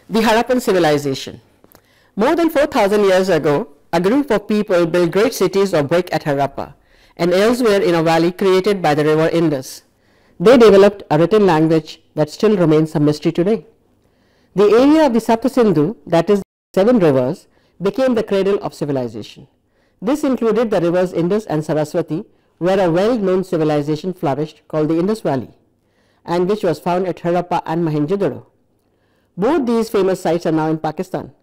The Harappan civilization. More than 4,000 years ago, a group of people built great cities of brick at Harappa and elsewhere in a valley created by the river Indus. They developed a written language that still remains a mystery today. The area of the Saptasindhu, that is, 7 rivers, became the cradle of civilization. This included the rivers Indus and Saraswati, where a well-known civilization flourished called the Indus Valley, and which was found at Harappa and Mohenjo-daro. Both these famous sites are now in Pakistan.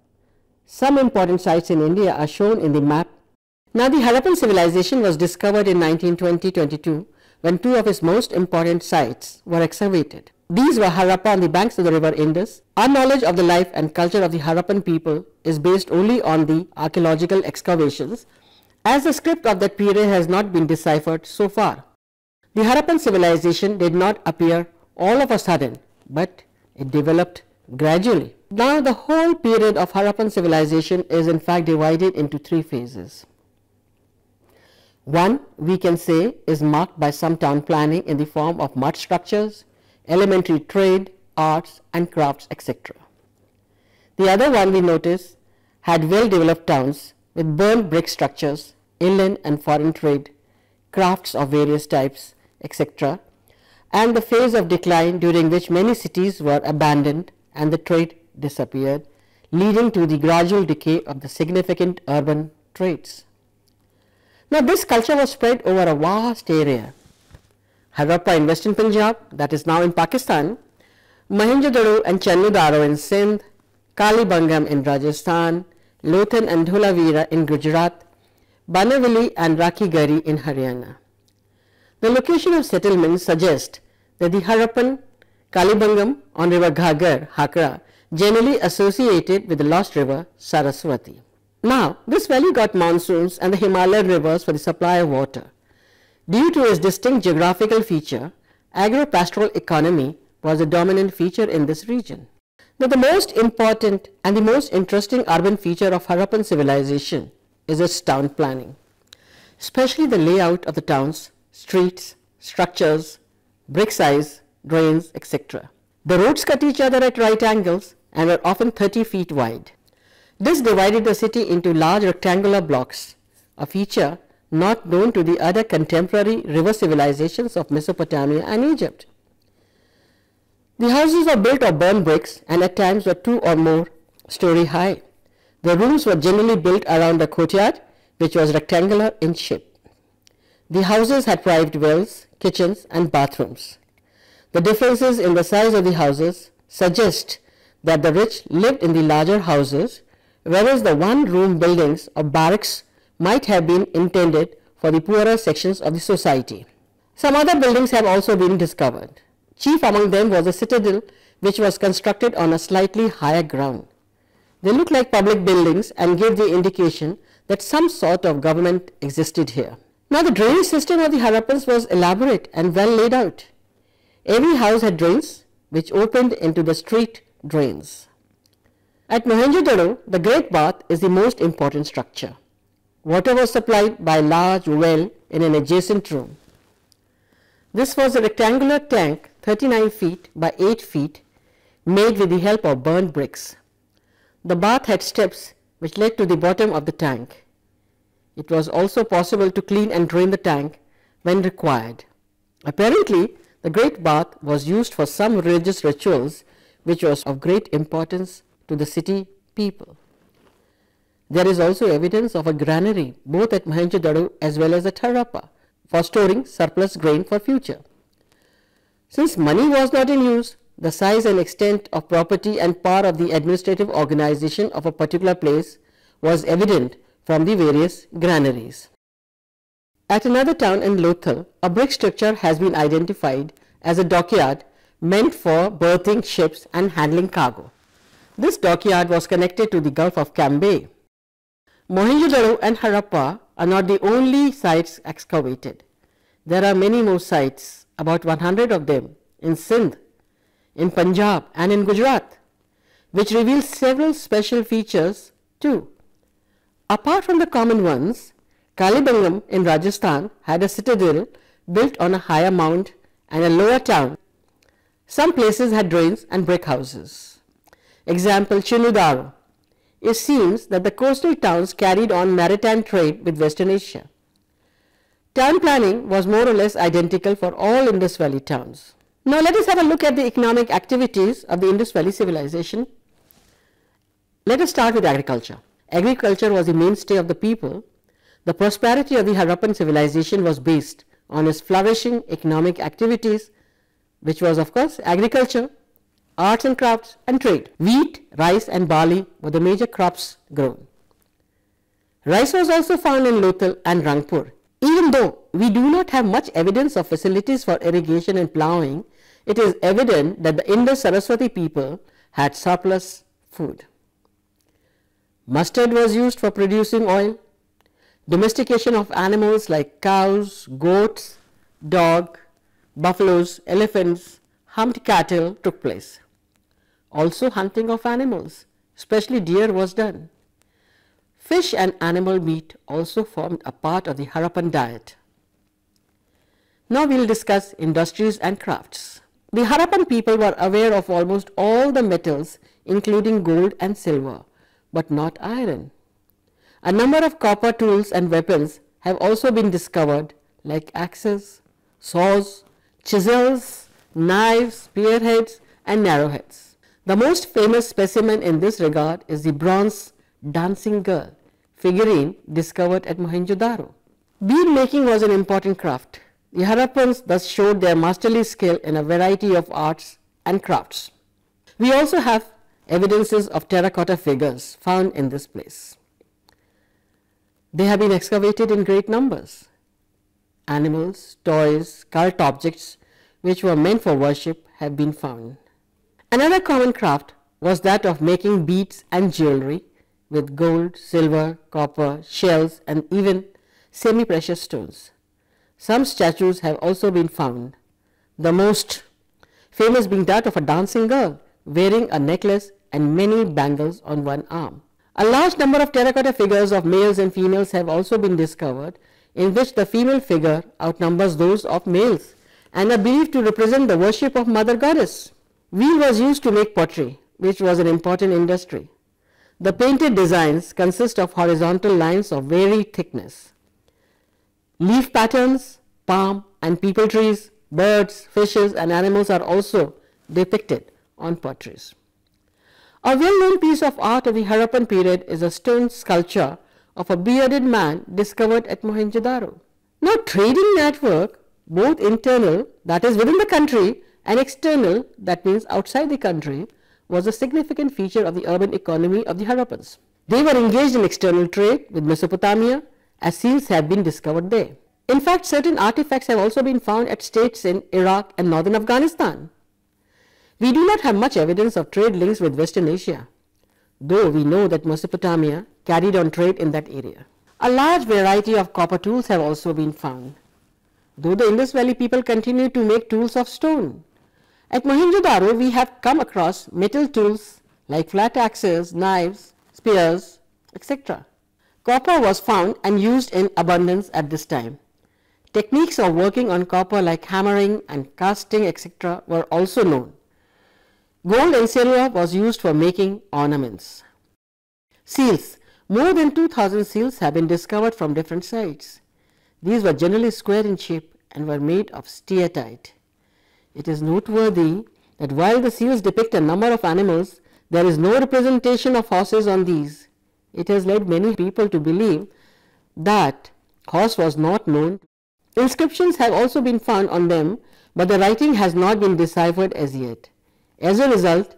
Some important sites in India are shown in the map. Now, the Harappan civilization was discovered in 1920-22 when 2 of its most important sites were excavated. These were Harappa on the banks of the river Indus. Our knowledge of the life and culture of the Harappan people is based only on the archaeological excavations, as the script of that period has not been deciphered so far. The Harappan civilization did not appear all of a sudden, but it developed gradually. Now, the whole period of Harappan civilization is in fact divided into 3 phases. One, we can say, is marked by some town planning in the form of mud structures, elementary trade, arts and crafts, etc. The other one, we notice, had well-developed towns with burnt brick structures, inland and foreign trade, crafts of various types, etc., and the phase of decline during which many cities were abandoned and the trade disappeared, leading to the gradual decay of the significant urban trades. Now, this culture was spread over a vast area. Harappa in western Punjab, that is now in Pakistan, Mohenjo-daro and Channu-daro in Sindh, Kalibangam in Rajasthan, Lothan and Dholavira in Gujarat, Banavali and Rakhigari in Haryana. The location of settlements suggests that the Harappan Kalibangam on river Ghaggar, Hakra, generally associated with the lost river Saraswati. Now, this valley got monsoons and the Himalayan rivers for the supply of water. Due to its distinct geographical feature, agro-pastoral economy was a dominant feature in this region. Now, the most important and the most interesting urban feature of Harappan civilization is its town planning, especially the layout of the towns, streets, structures, brick size, drains, etc. The roads cut each other at right angles and were often 30 feet wide. This divided the city into large rectangular blocks, a feature not known to the other contemporary river civilizations of Mesopotamia and Egypt. The houses were built of burnt bricks and at times were 2 or more story high. The rooms were generally built around a courtyard which was rectangular in shape. The houses had private wells, kitchens and bathrooms. The differences in the size of the houses suggest that the rich lived in the larger houses, whereas the one-room buildings or barracks might have been intended for the poorer sections of the society. Some other buildings have also been discovered. Chief among them was a citadel which was constructed on a slightly higher ground. They look like public buildings and give the indication that some sort of government existed here. Now, the drainage system of the Harappans was elaborate and well laid out. Every house had drains which opened into the street drains. At Mohenjo-daro, the Great Bath is the most important structure. Water was supplied by a large well in an adjacent room. This was a rectangular tank 39 feet by 8 feet made with the help of burnt bricks. The bath had steps which led to the bottom of the tank. It was also possible to clean and drain the tank when required. Apparently, the Great Bath was used for some religious rituals which was of great importance to the city people. There is also evidence of a granary both at Mohenjo-daro as well as at Harappa for storing surplus grain for future. Since money was not in use, the size and extent of property and power of the administrative organization of a particular place was evident from the various granaries. At another town in Lothal, a brick structure has been identified as a dockyard meant for berthing ships and handling cargo. This dockyard was connected to the Gulf of Cambay. Mohenjo-daro and Harappa are not the only sites excavated. There are many more sites, about 100 of them, in Sindh, in Punjab and in Gujarat, which reveal several special features too. Apart from the common ones, Kalibangam in Rajasthan had a citadel built on a higher mound and a lower town. Some places had drains and brick houses. example Chinudaro, it seems that the coastal towns carried on maritime trade with Western Asia. Town planning was more or less identical for all Indus Valley towns. Now let us have a look at the economic activities of the Indus Valley civilization. Let us start with agriculture. Agriculture was the mainstay of the people. The prosperity of the Harappan civilization was based on its flourishing economic activities, which was of course agriculture, arts and crafts and trade. Wheat, rice and barley were the major crops grown. Rice was also found in Lothal and Rangpur. Even though we do not have much evidence of facilities for irrigation and ploughing, it is evident that the Indus-Saraswati people had surplus food. Mustard was used for producing oil. Domestication of animals like cows, goats, dog, buffaloes, elephants, humped cattle took place. Also hunting of animals, especially deer, was done. Fish and animal meat also formed a part of the Harappan diet. Now we will discuss industries and crafts. The Harappan people were aware of almost all the metals, including gold and silver, but not iron. A number of copper tools and weapons have also been discovered, like axes, saws, chisels, knives, spearheads and arrowheads. The most famous specimen in this regard is the bronze dancing girl figurine discovered at Mohenjo-daro. Bead making was an important craft. The Harappans thus showed their masterly skill in a variety of arts and crafts. We also have evidences of terracotta figures found in this place. They have been excavated in great numbers. Animals, toys, cult objects which were meant for worship have been found. Another common craft was that of making beads and jewelry with gold, silver, copper, shells and even semi-precious stones. Some statues have also been found, the most famous being that of a dancing girl wearing a necklace and many bangles on one arm. A large number of terracotta figures of males and females have also been discovered, in which the female figure outnumbers those of males and are believed to represent the worship of Mother Goddess. Wheel was used to make pottery, which was an important industry. The painted designs consist of horizontal lines of varied thickness. Leaf patterns, palm and peepal trees, birds, fishes and animals are also depicted on potteries. A well-known piece of art of the Harappan period is a stone sculpture of a bearded man discovered at Mohenjo-daro. Now, trading network, both internal, that is within the country, and external, that means outside the country, was a significant feature of the urban economy of the Harappans. They were engaged in external trade with Mesopotamia, as seals have been discovered there. In fact, certain artifacts have also been found at states in Iraq and northern Afghanistan. We do not have much evidence of trade links with Western Asia, though we know that Mesopotamia carried on trade in that area. A large variety of copper tools have also been found, though the Indus Valley people continue to make tools of stone. At Mohenjo-daro, we have come across metal tools like flat axes, knives, spears, etc. Copper was found and used in abundance at this time. Techniques of working on copper like hammering and casting, etc. were also known. Gold and silver was used for making ornaments. Seals. More than 2,000 seals have been discovered from different sites. These were generally square in shape and were made of steatite. It is noteworthy that while the seals depict a number of animals, there is no representation of horses on these. It has led many people to believe that horse was not known. Inscriptions have also been found on them, but the writing has not been deciphered as yet. As a result,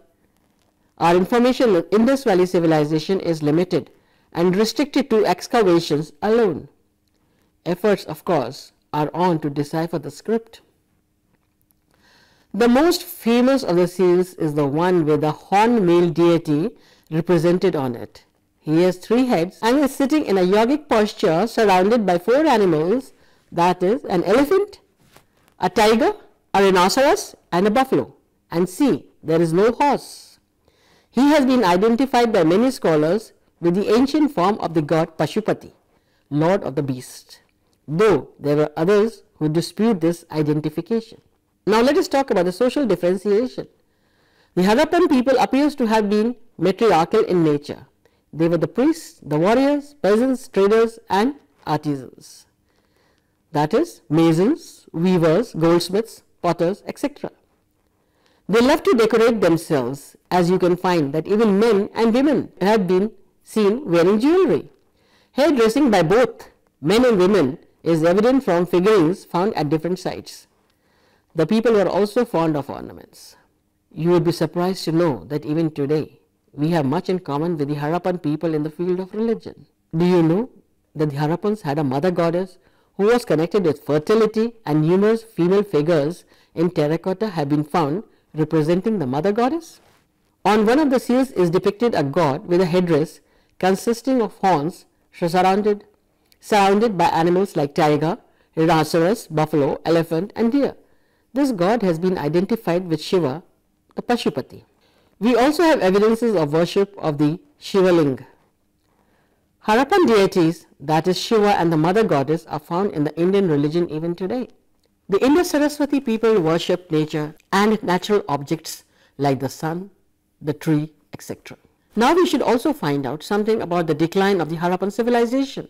our information on Indus Valley civilization is limited and restricted to excavations alone. Efforts, of course, are on to decipher the script. The most famous of the seals is the one with the horned male deity represented on it. He has 3 heads and is sitting in a yogic posture surrounded by 4 animals, that is an elephant, a tiger, a rhinoceros and a buffalo. And see, there is no horse. He has been identified by many scholars with the ancient form of the god Pashupati, lord of the beasts, though there were others who dispute this identification. Now let us talk about the social differentiation. The Harappan people appears to have been matriarchal in nature. They were the priests, the warriors, peasants, traders and artisans. That is, masons, weavers, goldsmiths, potters, etc. They loved to decorate themselves, as you can find that even men and women have been seen wearing jewelry. Hairdressing by both men and women is evident from figurines found at different sites. The people were also fond of ornaments. You would be surprised to know that even today, we have much in common with the Harappan people in the field of religion. Do you know that the Harappans had a mother goddess who was connected with fertility, and numerous female figures in terracotta have been found representing the mother goddess? On one of the seals is depicted a god with a headdress consisting of horns surrounded by animals like tiger, rhinoceros, buffalo, elephant and deer. This god has been identified with Shiva, the Pashupati. We also have evidences of worship of the Shivalinga. Harappan deities, that is Shiva and the mother goddess, are found in the Indian religion even today. The Indo-Saraswati people worship nature and natural objects like the sun, the tree, etc. Now we should also find out something about the decline of the Harappan civilization.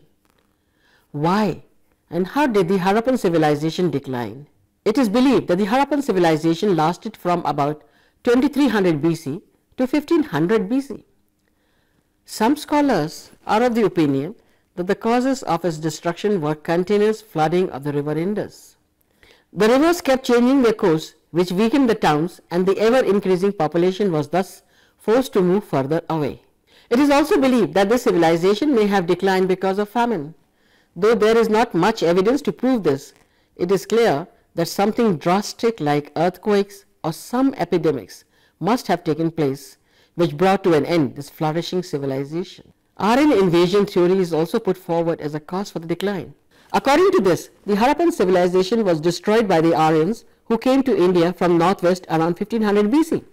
Why and how did the Harappan civilization decline? It is believed that the Harappan civilization lasted from about 2300 BC to 1500 BC. Some scholars are of the opinion that the causes of its destruction were continuous flooding of the river Indus. The rivers kept changing their course, which weakened the towns, and the ever-increasing population was thus forced to move further away. It is also believed that this civilization may have declined because of famine. Though there is not much evidence to prove this, it is clear that something drastic like earthquakes or some epidemics must have taken place, which brought to an end this flourishing civilization. Aryan invasion theory is also put forward as a cause for the decline. According to this, the Harappan civilization was destroyed by the Aryans who came to India from northwest around 1500 BC.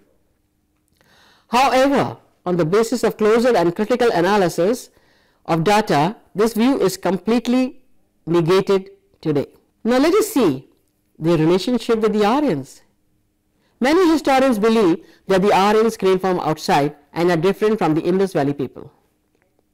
However, on the basis of closer and critical analysis of data, this view is completely negated today. Now let us see the relationship with the Aryans. Many historians believe that the Aryans came from outside and are different from the Indus Valley people.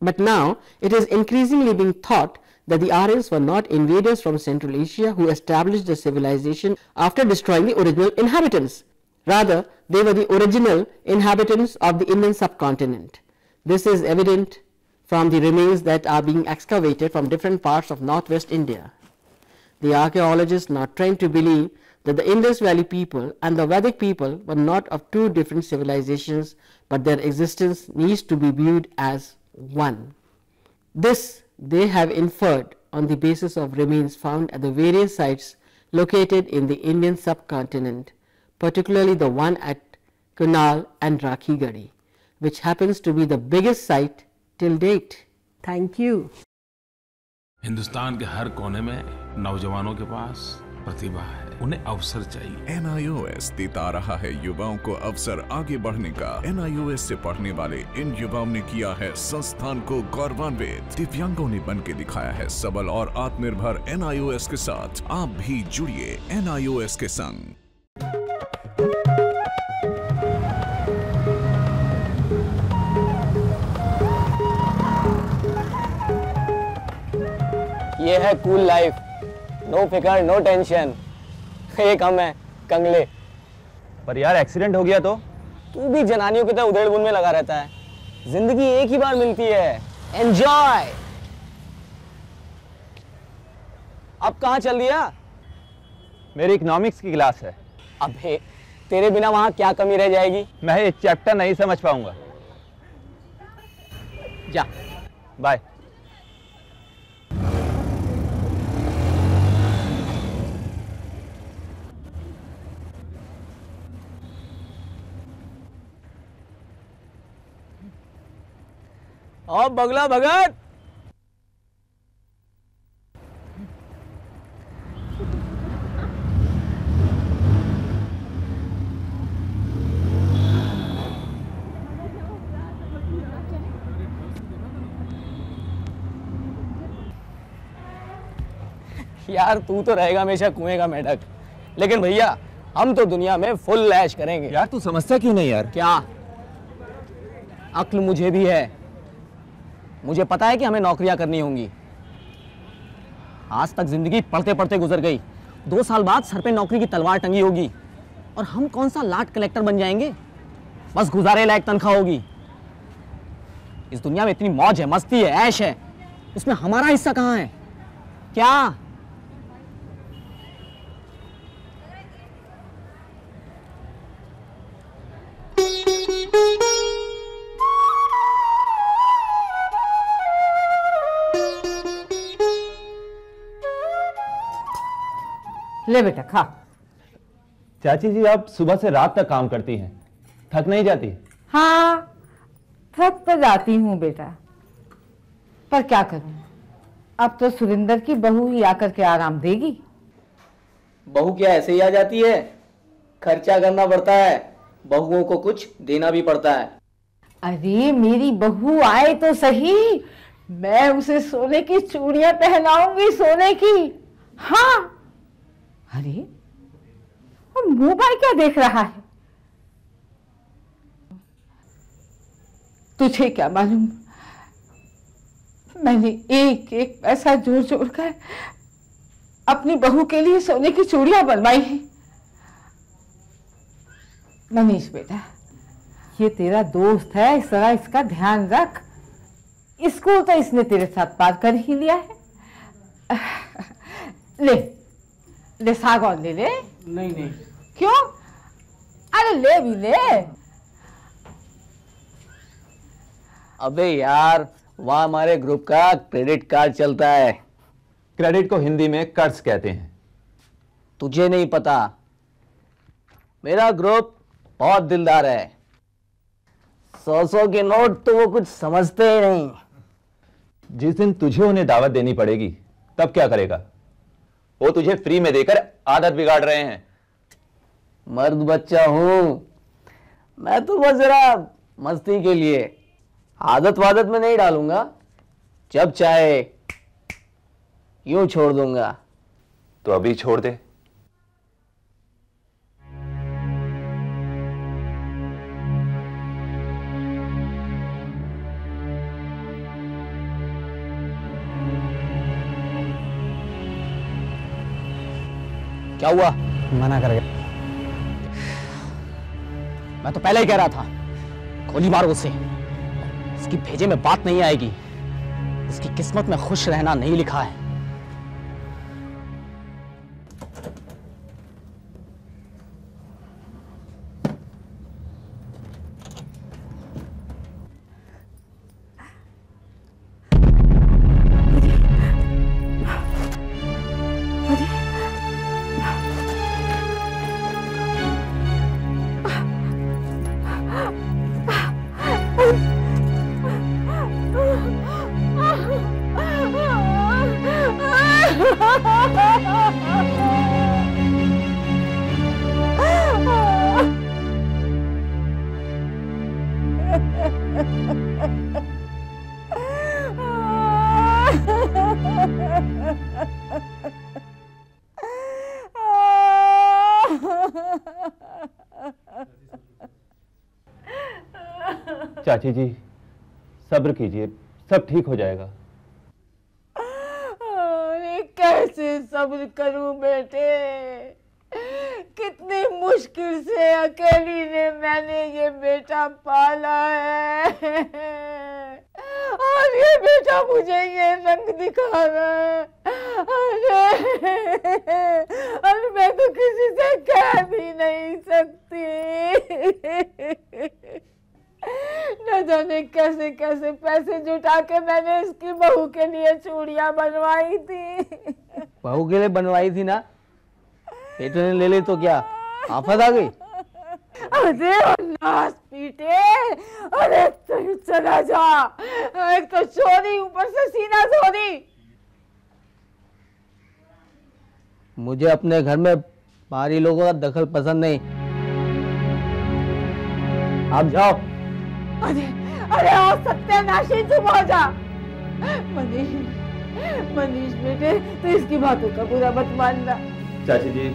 But now it is increasingly being thought that the Aryans were not invaders from Central Asia who established the civilization after destroying the original inhabitants. Rather, they were the original inhabitants of the Indian subcontinent. This is evident from the remains that are being excavated from different parts of northwest India. The archaeologists now tend to believe that the Indus Valley people and the Vedic people were not of two different civilizations, but their existence needs to be viewed as one. This they have inferred on the basis of remains found at the various sites located in the Indian subcontinent, particularly the one at Kunal and Rakhigadi, which happens to be the biggest site till date. Thank you. Hindustan के हर कोने में नौजवानों के पास प्रतिभा है, उन्हें अवसर चाहिए। NIOS देता रहा है युवाओं को अवसर आगे बढ़ने का। NIOS से पढ़ने वाले इन युवाओं ने किया है संस्थान को गौरवान्वित। दिव्यांगों ने बन के दिखाया है सबल और आत्मनिर्भर। NIOS के साथ आप भी जुड़िए NIOS के संग। ये है कूल लाइफ, नो फिकर नो टेंशन। एक हम है कंगले। पर यार एक्सीडेंट हो गया तो? तू भी जनानियों की तरह उधेड़-बुन में लगा रहता है। जिंदगी एक ही बार मिलती है, एंजॉय। अब कहाँ चल दिया? मेरी इकोनॉमिक्स की क्लास है। अबे तेरे बिना वहाँ क्या कमी रह जाएगी? मैं ये चैप्टर नहीं समझ पाऊंगा। जा बाय। और बगला भगत। यार तू तो रहेगा हमेशा कुएं का मेढक, लेकिन भैया हम तो दुनिया में फुल ऐश करेंगे। यार तू समझता क्यों नहीं यार? क्या? अक्ल मुझे भी है, मुझे पता है कि हमें नौकरियां करनी होंगी। आज तक जिंदगी पढ़ते पढ़ते गुजर गई, 2 साल बाद सर पे नौकरी की तलवार टंगी होगी और हम कौन सा लाट कलेक्टर बन जाएंगे? बस गुजारे लायक तनख्वाह होगी। इस दुनिया में इतनी मौज है, मस्ती है, ऐश है, उसमें हमारा हिस्सा कहाँ है? क्या? ले बेटा खा। चाची जी आप सुबह से रात तक काम करती हैं, थक नहीं जाती? हाँ थक तो जाती हूँ बेटा, पर क्या करूँ, अब तो सुरिंदर की बहू ही आकर के आराम देगी। बहू क्या ऐसे ही आ जाती है? खर्चा करना पड़ता है, बहुओं को कुछ देना भी पड़ता है। अरे मेरी बहू आए तो सही, मैं उसे सोने की चूड़ियां पहनाऊंगी, सोने की। हाँ अरे वो मोबाइल क्या देख रहा है? तुझे क्या मालूम, मैंने एक एक पैसा जोड़ जोड़ कर अपनी बहू के लिए सोने की चूड़ियां बनवाई हैं। मनीष बेटा, ये तेरा दोस्त है, इस तरह इसका ध्यान रख। स्कूल तो इसने तेरे साथ पार कर ही लिया है। ले ले सागौन ले ले। नहीं नहीं। क्यों? अरे ले भी ले। अबे यार, वहाँ हमारे ग्रुप का क्रेडिट कार्ड चलता है। क्रेडिट को हिंदी में कर्ज कहते हैं। तुझे नहीं पता, मेरा ग्रुप बहुत दिलदार है। 100 के नोट तो वो कुछ समझते ही नहीं। जिस दिन तुझे उन्हें दावत देनी पड़ेगी तब क्या करेगा? वो तुझे फ्री में देकर आदत बिगाड़ रहे हैं। मर्द बच्चा हूं मैं, तो बस जरा मस्ती के लिए, आदत वादत में नहीं डालूंगा। जब चाहे यूं छोड़ दूंगा। तो अभी छोड़ दे। क्या हुआ? मना कर गया। मैं तो पहले ही कह रहा था, गोली मारो उसे। इसकी भेजे में बात नहीं आएगी, इसकी किस्मत में खुश रहना नहीं लिखा है। चाची जी सब्र कीजिए, सब ठीक हो जाएगा। अरे कैसे सब्र करूं बेटे, कितनी मुश्किल से अकेली ने मैंने ये बेटा पाला है, और ये बेटा मुझे ये रंग दिखा रहा है। अरे मैं तो किसी से कह भी नहीं सकती। न जाने कैसे कैसे पैसे जुटा के मैंने इसकी बहू के लिए चूड़ियां बनवाई थी। बहू के लिए बनवाई थी ना, बेटे ने ले ली तो क्या आफत आ गई? अरे नाश पीटे, अरे तू चला जा, एक तो चोरी ऊपर से सीना चोरी। मुझे अपने घर में बाहरी लोगों का दखल पसंद नहीं। आप जाओ। अरे अरे और सत्यानाशी, चुप हो जा। मनीष, मनीष बेटे, तू इसकी बातों का बुरा मत मानना। चाची जी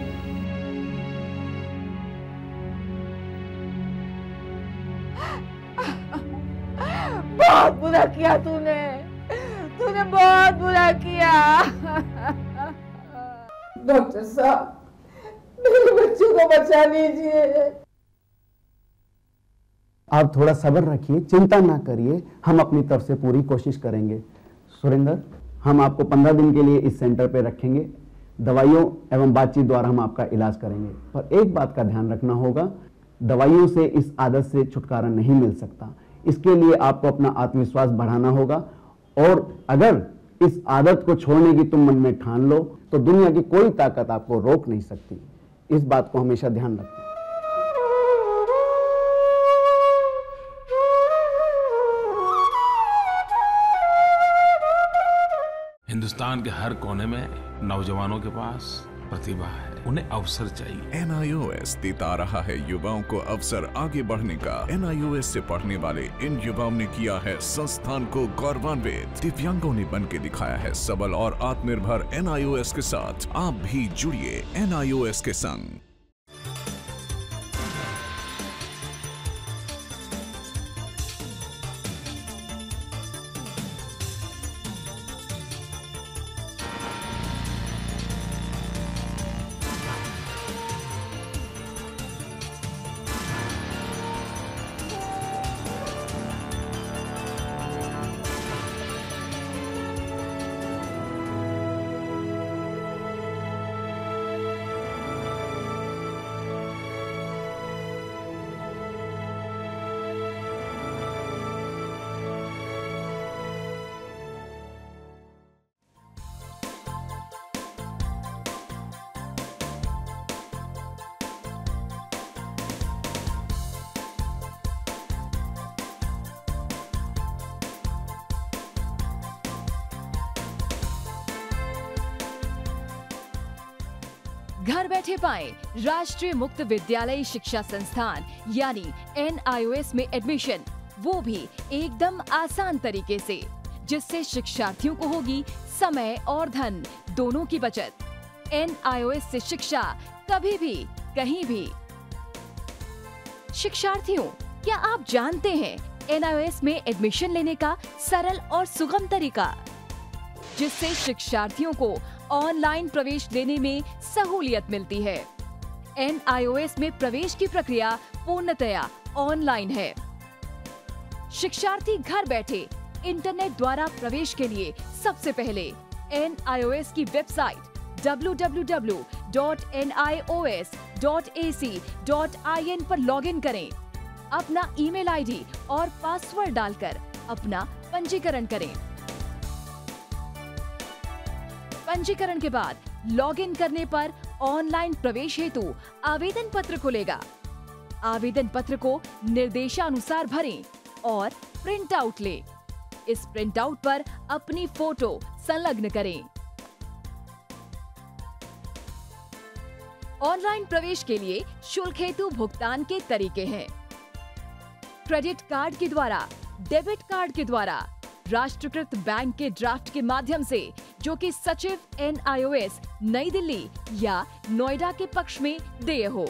बहुत बुरा किया तूने, तूने बहुत बुरा किया। डॉक्टर साहब, मेरे बच्चों को बचा लीजिए। आप थोड़ा सब्र रखिए, चिंता ना करिए, हम अपनी तरफ से पूरी कोशिश करेंगे। सुरेंद्र, हम आपको 15 दिन के लिए इस सेंटर पे रखेंगे। दवाइयों एवं बातचीत द्वारा हम आपका इलाज करेंगे, पर एक बात का ध्यान रखना होगा, दवाइयों से इस आदत से छुटकारा नहीं मिल सकता। इसके लिए आपको अपना आत्मविश्वास बढ़ाना होगा, और अगर इस आदत को छोड़ने की तुम मन में ठान लो तो दुनिया की कोई ताकत आपको रोक नहीं सकती। इस बात को हमेशा ध्यान रखना। हिंदुस्तान के हर कोने में नौजवानों के पास प्रतिभा है, उन्हें अवसर चाहिए। NIOS देता रहा है युवाओं को अवसर आगे बढ़ने का। NIOS से पढ़ने वाले इन युवाओं ने किया है संस्थान को गौरवान्वित। दिव्यांगों ने बन के दिखाया है सबल और आत्मनिर्भर। NIOS के साथ आप भी जुड़िए NIOS के संग। घर बैठे पाएं राष्ट्रीय मुक्त विद्यालय शिक्षा संस्थान यानी NIOS में एडमिशन, वो भी एकदम आसान तरीके से, जिससे शिक्षार्थियों को होगी समय और धन दोनों की बचत। NIOS से शिक्षा कभी भी कहीं भी। शिक्षार्थियों, क्या आप जानते हैं NIOS में एडमिशन लेने का सरल और सुगम तरीका, जिससे शिक्षार्थियों को ऑनलाइन प्रवेश लेने में सहूलियत मिलती है। NIOS में प्रवेश की प्रक्रिया पूर्णतया ऑनलाइन है। शिक्षार्थी घर बैठे इंटरनेट द्वारा प्रवेश के लिए सबसे पहले NIOS की वेबसाइट www.nios.ac.in पर लॉगिन करें। अपना ईमेल आईडी और पासवर्ड डालकर अपना पंजीकरण करें। पंजीकरण के बाद लॉगिन करने पर ऑनलाइन प्रवेश हेतु आवेदन पत्र खुलेगा। आवेदन पत्र को निर्देशानुसार भरें और प्रिंट आउट लें। इस प्रिंट आउट पर अपनी फोटो संलग्न करें। ऑनलाइन प्रवेश के लिए शुल्क हेतु भुगतान के तरीके हैं: क्रेडिट कार्ड के द्वारा, डेबिट कार्ड के द्वारा, राष्ट्रीयकृत बैंक के ड्राफ्ट के माध्यम से, जो कि सचिव NIOS नई दिल्ली या नोएडा के पक्ष में देय हो।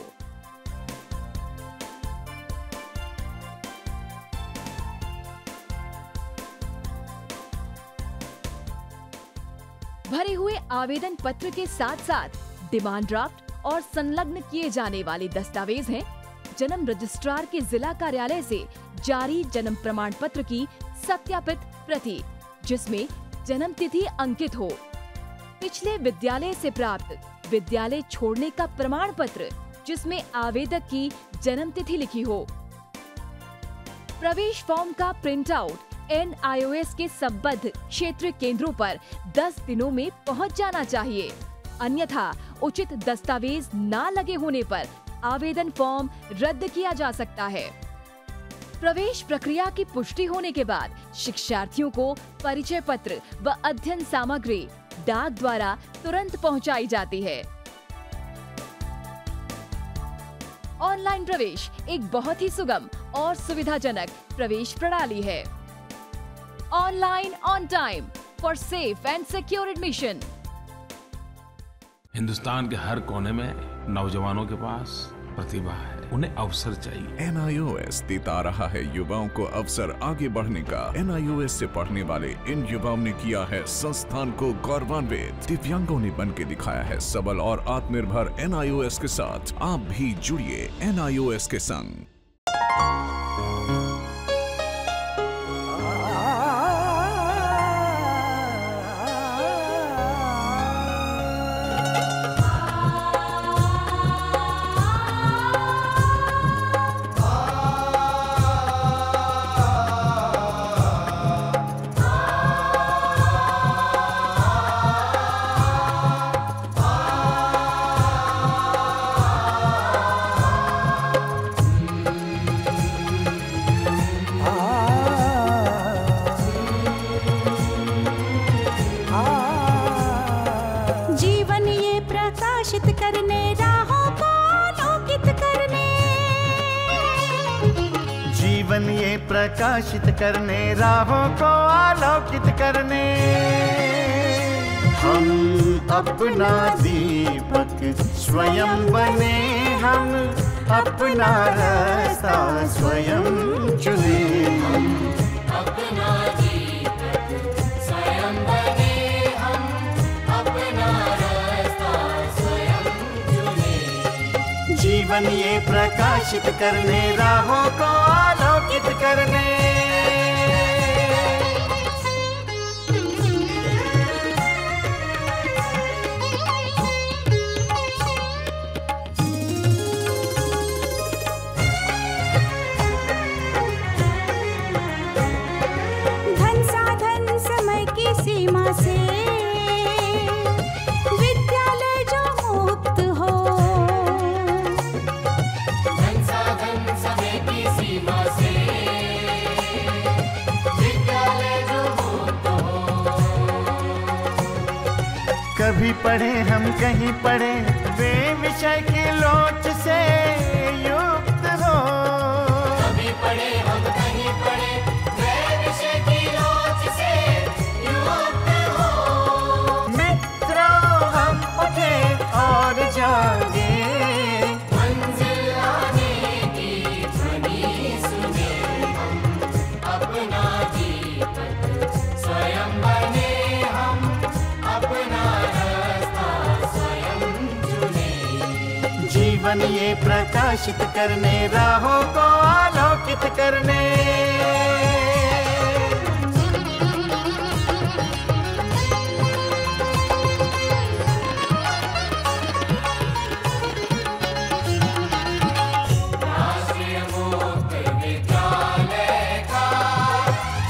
भरे हुए आवेदन पत्र के साथ साथ डिमांड ड्राफ्ट और संलग्न किए जाने वाले दस्तावेज हैं: जन्म रजिस्ट्रार के जिला कार्यालय से जारी जन्म प्रमाण पत्र की सत्यापित प्रति, जिसमें जन्म तिथि अंकित हो, पिछले विद्यालय से प्राप्त विद्यालय छोड़ने का प्रमाण पत्र, जिसमें आवेदक की जन्म तिथि लिखी हो। प्रवेश फॉर्म का प्रिंट आउट NIOS के संबद्ध क्षेत्रीय केंद्रों पर 10 दिनों में पहुंच जाना चाहिए, अन्यथा उचित दस्तावेज न लगे होने पर आवेदन फॉर्म रद्द किया जा सकता है। प्रवेश प्रक्रिया की पुष्टि होने के बाद शिक्षार्थियों को परिचय पत्र व अध्ययन सामग्री डाक द्वारा तुरंत पहुंचाई जाती है। ऑनलाइन प्रवेश एक बहुत ही सुगम और सुविधाजनक प्रवेश प्रणाली है। Online on time for safe and secure admission. Hindustan के हर कोने में नौजवानों के पास प्रतिभा है, उन्हें अवसर चाहिए। NIOS देता रहा है युवाओं को अवसर आगे बढ़ने का। NIOS से पढ़ने वाले इन युवाओं ने किया है संस्थान को गौरवान्वित। दिव्यांगों ने बन के दिखाया है सबल और आत्मनिर्भर। NIOS के साथ आप भी जुड़िए NIOS के संग। प्रकाशित करने राहों को आलोकित करने, हम अपना दीपक स्वयं बने, हम अपना रास्ता स्वयं चुने। हम अपना दीपक स्वयं बने, हम अपना रास्ता स्वयं चुने। जीवन ये प्रकाशित करने राहों को आलोकित करने। धन साधन समय की सीमा से विद्यालय जो मुक्त हो, धन साधन समय की सीमा से कभी पढ़े हम कहीं पढ़े वे विषय की लोच से युक्त हो। कभी पढ़े हम कहीं पढ़े वे विषय की लोच से युक्त हो। मित्रों हम उठे और जागे, मंजिल आने की ध्वनि सुने। हम अपना दीपक स्वयं बने, हम अपना जीवन ये प्रकाशित करने राहों को आलोकित करने। राष्ट्रीय मुक्त विद्यालय का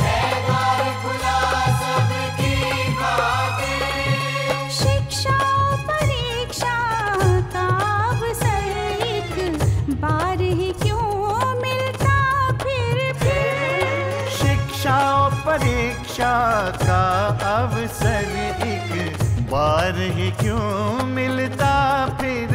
है द्वार खुला सबकी खातिर। शिक्षा परीक्षा का बार ही क्यों मिलता फिर। शिक्षा और परीक्षा का अवसर एक बार ही क्यों मिलता फिर।